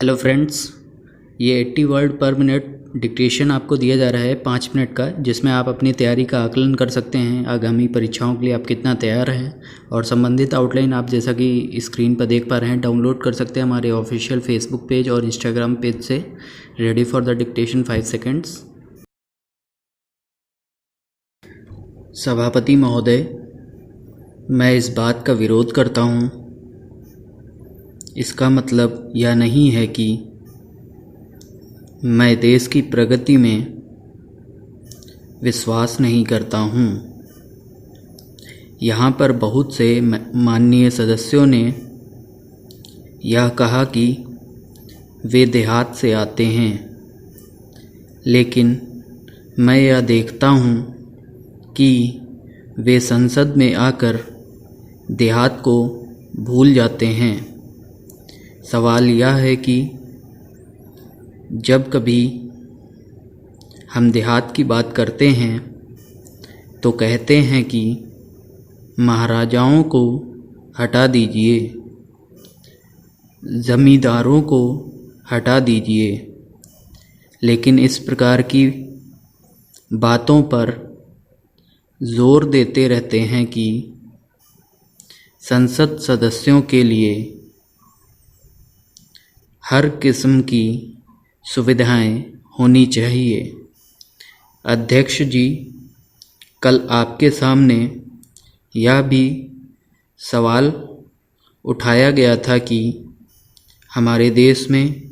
Hello friends, ये 80 word पर minute dictation आपको दिया जा रहा है 5 मिनट का, जिसमें आप अपनी तैयारी का आकलन कर सकते हैं। आगामी परीक्षाओं के लिए आप कितना तैयार हैं और संबंधित आउटलाइन आप जैसा कि स्क्रीन पर देख पा रहे हैं डाउनलोड कर सकते हैं हमारे ऑफिशियल फेसबुक पेज और इंस्टाग्राम पेज से। Ready for the dictation 5 seconds. सभापति महोदय, मैं इस बात का विरोध करता हूँ। इसका मतलब यह नहीं है कि मैं देश की प्रगति में विश्वास नहीं करता हूँ। यहाँ पर बहुत से माननीय सदस्यों ने यह कहा कि वे देहात से आते हैं, लेकिन मैं यह देखता हूँ कि वे संसद में आकर देहात को भूल जाते हैं। सवाल यह है कि जब कभी हम देहात की बात करते हैं तो कहते हैं कि महाराजाओं को हटा दीजिए, ज़मींदारों को हटा दीजिए, लेकिन इस प्रकार की बातों पर जोर देते रहते हैं कि संसद सदस्यों के लिए हर किस्म की सुविधाएं होनी चाहिए। अध्यक्ष जी, कल आपके सामने यह भी सवाल उठाया गया था कि हमारे देश में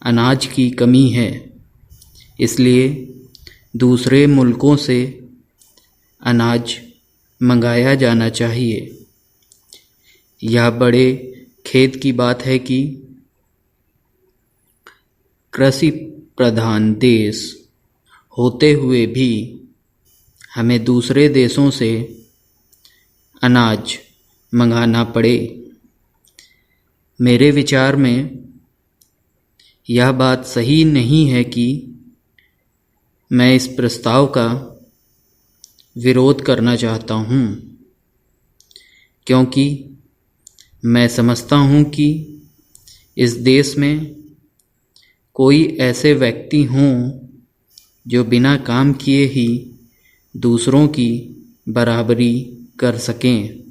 अनाज की कमी है, इसलिए दूसरे मुल्कों से अनाज मंगाया जाना चाहिए। यह बड़े खेद की बात है कि कृषि प्रधान देश होते हुए भी हमें दूसरे देशों से अनाज मंगाना पड़े। मेरे विचार में यह बात सही नहीं है कि मैं इस प्रस्ताव का विरोध करना चाहता हूँ, क्योंकि मैं समझता हूँ कि इस देश में कोई ऐसे व्यक्ति हों जो बिना काम किए ही दूसरों की बराबरी कर सकें।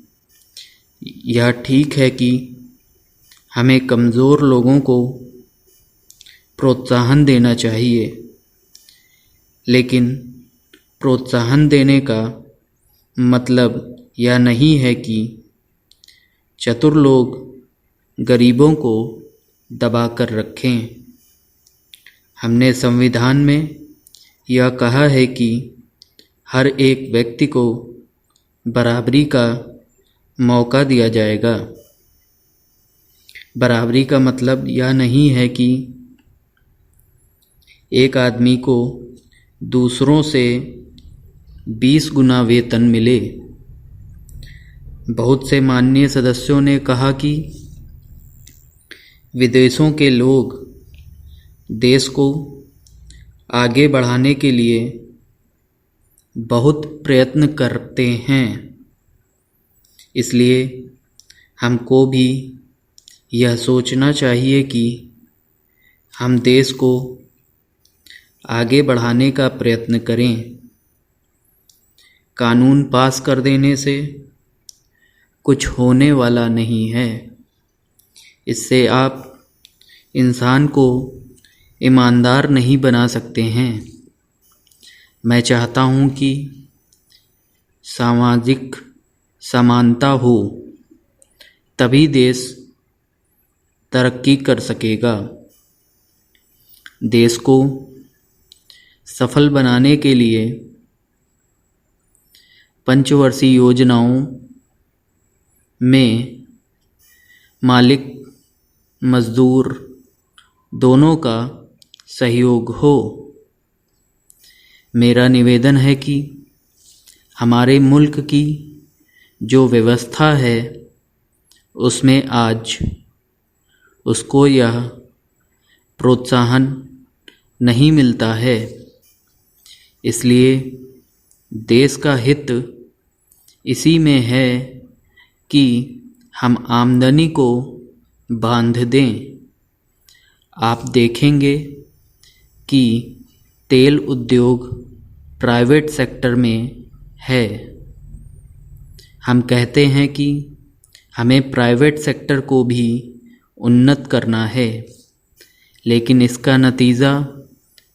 यह ठीक है कि हमें कमज़ोर लोगों को प्रोत्साहन देना चाहिए, लेकिन प्रोत्साहन देने का मतलब यह नहीं है कि चतुर लोग गरीबों को दबाकर रखें। हमने संविधान में यह कहा है कि हर एक व्यक्ति को बराबरी का मौका दिया जाएगा। बराबरी का मतलब यह नहीं है कि एक आदमी को दूसरों से 20 गुना वेतन मिले। बहुत से माननीय सदस्यों ने कहा कि विदेशों के लोग देश को आगे बढ़ाने के लिए बहुत प्रयत्न करते हैं, इसलिए हमको भी यह सोचना चाहिए कि हम देश को आगे बढ़ाने का प्रयत्न करें। कानून पास कर देने से कुछ होने वाला नहीं है। इससे आप इंसान को ईमानदार नहीं बना सकते हैं। मैं चाहता हूँ कि सामाजिक समानता हो, तभी देश तरक्की कर सकेगा। देश को सफल बनाने के लिए पंचवर्षीय योजनाओं में मालिक मजदूर दोनों का सहयोग हो। मेरा निवेदन है कि हमारे मुल्क की जो व्यवस्था है उसमें आज उसको यह प्रोत्साहन नहीं मिलता है, इसलिए देश का हित इसी में है कि हम आमदनी को बांध दें। आप देखेंगे कि तेल उद्योग प्राइवेट सेक्टर में है। हम कहते हैं कि हमें प्राइवेट सेक्टर को भी उन्नत करना है, लेकिन इसका नतीजा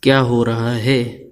क्या हो रहा है?